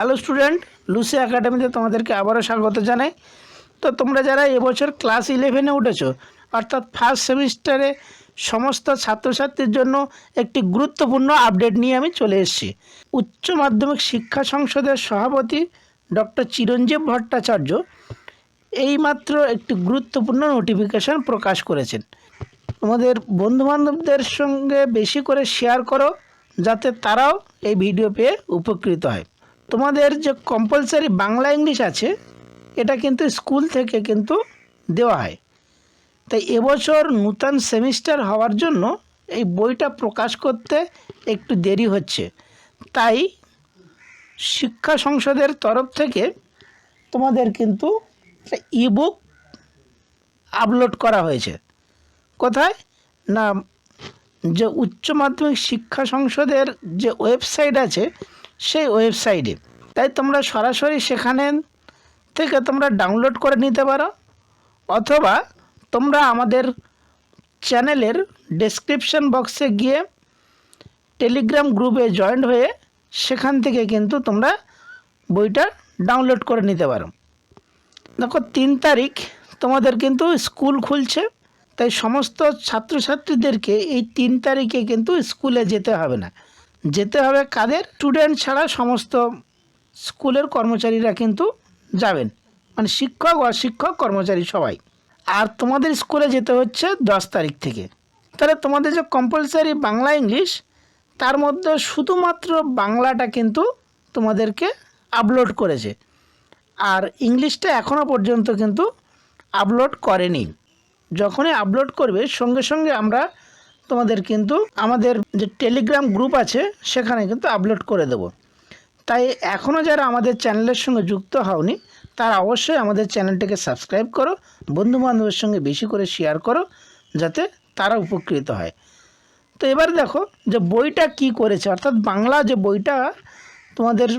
Hello student, Lucy একাডেমিতে তোমাদেরকে আবারও স্বাগত জানাই। তো তোমরা যারা এবছর ক্লাস 11-এ উঠেছো, অর্থাৎ ফার্স্ট সেমিস্টারে সমস্ত ছাত্রছাত্রীর জন্য একটি গুরুত্বপূর্ণ আপডেট নিয়ে আমি চলে এসেছি। উচ্চ মাধ্যমিক শিক্ষা সংসদের সভাপতি ডক্টর চিরঞ্জীব ভট্টাচার্য এইমাত্র একটি গুরুত্বপূর্ণ নোটিফিকেশন প্রকাশ করেছেন। তোমাদের বন্ধুবান্ধবদের সঙ্গে বেশি করে শেয়ার করো, যাতে তারাও এই ভিডিও পেয়ে উপকৃত হয়। তোমাদের যে কম্পালসারি বাংলা ইংলিশ আছে, এটা কিন্তু স্কুল থেকে কিন্তু দেওয়া হয়। তাই এবছর নূতন সেমিস্টার হওয়ার জন্য এই বইটা প্রকাশ করতে একটু দেরি হচ্ছে। তাই শিক্ষা সংসদের তরফ থেকে তোমাদের কিন্তু ইবুক আপলোড করা হয়েছে। কোথায় না, যে উচ্চ মাধ্যমিক শিক্ষা সংসদের যে ওয়েবসাইট আছে সেই ওয়েবসাইটে। তাই তোমরা সরাসরি সেখানে থেকে তোমরা ডাউনলোড করে নিতে পারো, অথবা তোমরা আমাদের চ্যানেলের ডেসক্রিপশন বক্সে গিয়ে টেলিগ্রাম গ্রুপে জয়েন্ট হয়ে সেখান থেকে কিন্তু তোমরা বইটা ডাউনলোড করে নিতে পারো। দেখো, 3 তারিখ তোমাদের কিন্তু স্কুল খুলছে, তাই সমস্ত ছাত্রছাত্রীদেরকে এই 3 তারিখে কিন্তু স্কুলে যেতে হবে না। যেতে হবে কাদের? স্টুডেন্ট ছাড়া সমস্ত স্কুলের কর্মচারীরা কিন্তু যাবেন, মানে শিক্ষক অশিক্ষক কর্মচারী সবাই। আর তোমাদের স্কুলে যেতে হচ্ছে 10 তারিখ থেকে। তাহলে তোমাদের যে কম্পালসারি বাংলা ইংলিশ, তার মধ্যে শুধুমাত্র বাংলাটা কিন্তু তোমাদেরকে আপলোড করেছে, আর ইংলিশটা এখনও পর্যন্ত কিন্তু আপলোড করেনি। যখনই আপলোড করবে সঙ্গে সঙ্গে আমরা তোমাদের কিন্তু আমাদের যে টেলিগ্রাম গ্রুপ আছে সেখানে কিন্তু আপলোড করে দেব। তাই এখনও যারা আমাদের চ্যানেলের সঙ্গে যুক্ত হওনি, তারা অবশ্যই আমাদের চ্যানেলটিকে সাবস্ক্রাইব করো, বন্ধুবান্ধবের সঙ্গে বেশি করে শেয়ার করো, যাতে তারা উপকৃত হয়। তো এবার দেখো যে বইটা কি করেছে, অর্থাৎ বাংলা যে বইটা তোমাদের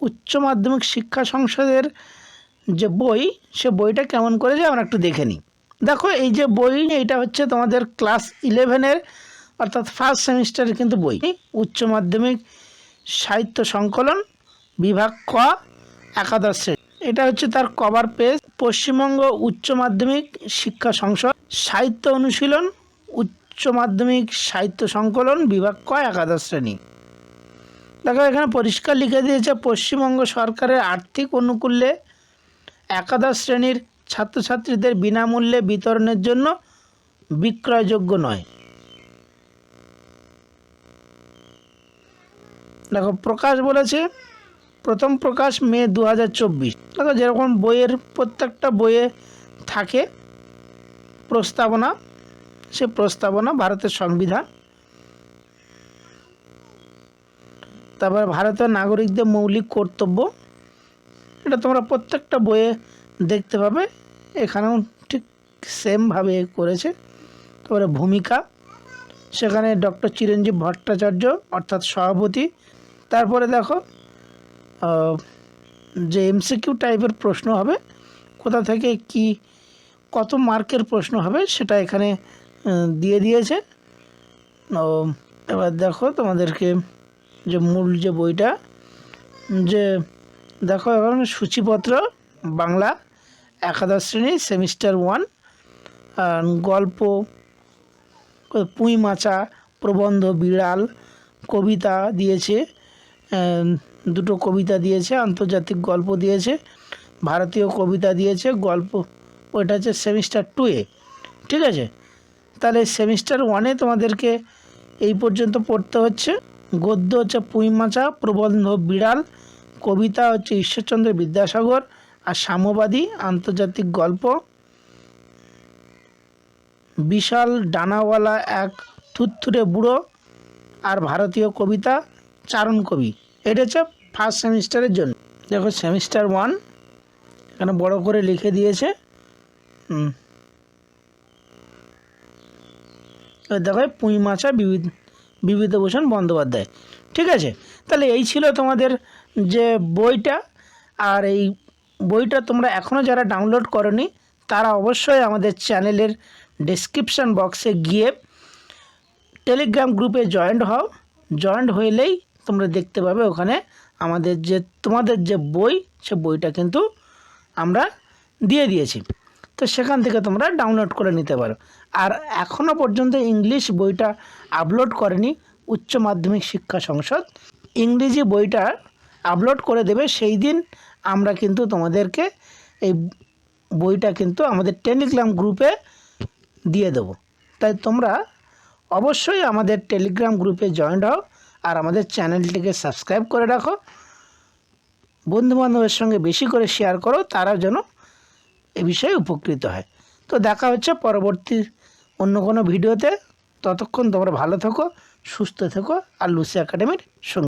উচ্চ মাধ্যমিক শিক্ষা সংসদের যে বই, সে বইটা কেমন করেছে আমরা একটু দেখে নিই। দেখো, এই যে বই, এটা হচ্ছে তোমাদের ক্লাস 11-এর অর্থাৎ ফার্স্ট সেমিস্টারের কিন্তু বই। উচ্চ মাধ্যমিক সাহিত্য সংকলন বিভাগ ক, একাদশ শ্রেণী। এটা হচ্ছে তার কভার পেজ। পশ্চিমবঙ্গ উচ্চ মাধ্যমিক শিক্ষা সংসদ সাহিত্য অনুশীলন উচ্চ মাধ্যমিক সাহিত্য সংকলন বিভাগ ক, একাদশ শ্রেণী। দেখো, এখানে পরিষ্কার লিখে দিয়েছে পশ্চিমবঙ্গ সরকারের আর্থিক অনুকূল্যে একাদশ শ্রেণীর ছাত্রছাত্রীদের বিনামূল্যে বিতরণের জন্য বিক্রয়যোগ্য নয়। দেখো, প্রকাশ বলেছে প্রথম প্রকাশ মে 2024। দেখো, যেরকম বইয়ের প্রত্যেকটা বইয়ে থাকে প্রস্তাবনা, সে প্রস্তাবনা, ভারতের সংবিধান, তারপরে ভারতের নাগরিকদের মৌলিক কর্তব্য, এটা তোমরা প্রত্যেকটা বইয়ে দেখতে পাবে। এখানেও ঠিক সেমভাবে করেছে। তারপরে ভূমিকা, সেখানে ডক্টর চিরঞ্জীব ভট্টাচার্য অর্থাৎ সভাপতি। তারপরে দেখো যে এমসিকিউ টাইপের প্রশ্ন হবে, কোথা থেকে কি কত মার্কের প্রশ্ন হবে সেটা এখানে দিয়ে দিয়েছে। এবার দেখো তোমাদেরকে যে মূল যে বইটা, যে দেখো এখন সূচিপত্র বাংলা একাদশ শ্রেণী সেমিস্টার 1, গল্প, পুঁই মাচা, প্রবন্ধ, বিড়াল, কবিতা দিয়েছে, 2টো কবিতা দিয়েছে, আন্তর্জাতিক গল্প দিয়েছে, ভারতীয় কবিতা দিয়েছে, গল্প। ওইটা হচ্ছে সেমিস্টার 2-এ, ঠিক আছে। তাহলে সেমিস্টার 1-এ তোমাদেরকে এই পর্যন্ত পড়তে হচ্ছে। গদ্য হচ্ছে পুঁই মাচা, প্রবন্ধ বিড়াল, কবিতা হচ্ছে ঈশ্বরচন্দ্র বিদ্যাসাগর, আর সাম্যবাদী আন্তর্জাতিক গল্প বিশাল ডানাওয়ালা এক থুরথুরে বুড়ো, আর ভারতীয় কবিতা চারণ কবি। এটা হচ্ছে ফার্স্ট সেমিস্টারের জন্য। দেখো, সেমিস্টার 1 এখানে বড় করে লিখে দিয়েছে। দেখো, পুঁই মাচা বিভূতিভূষণ বন্দ্যোপাধ্যায়, ঠিক আছে। তাহলে এই ছিল তোমাদের যে বইটা। আর এই বইটা তোমরা এখনও যারা ডাউনলোড করোনি, তারা অবশ্যই আমাদের চ্যানেলের ডেসক্রিপশন বক্সে গিয়ে টেলিগ্রাম গ্রুপে জয়েন্ট হও। জয়েন্ট হইলেই তোমরা দেখতে পাবে ওখানে আমাদের যে তোমাদের যে বই সে বইটা কিন্তু আমরা দিয়ে দিয়েছি। তো সেখান থেকে তোমরা ডাউনলোড করে নিতে পারো। আর এখনও পর্যন্ত ইংলিশ বইটা আপলোড করেনি উচ্চ মাধ্যমিক শিক্ষা সংসদ। ইংরেজি বইটা আপলোড করে দেবে সেই দিন আমরা কিন্তু তোমাদেরকে এই বইটা কিন্তু আমাদের টেলিগ্রাম গ্রুপে দিয়ে দেবো। তাই তোমরা অবশ্যই আমাদের টেলিগ্রাম গ্রুপে জয়েন্ট হও আর আমাদের চ্যানেলটিকে সাবস্ক্রাইব করে রাখো। বন্ধুবান্ধবের সঙ্গে বেশি করে শেয়ার করো, তারা যেন এ বিষয়ে উপকৃত হয়। তো দেখা হচ্ছে পরবর্তী অন্য কোনো ভিডিওতে। ততক্ষণ তোমরা ভালো থেকো, সুস্থ থেকো আর লুসি একাডেমির সঙ্গে।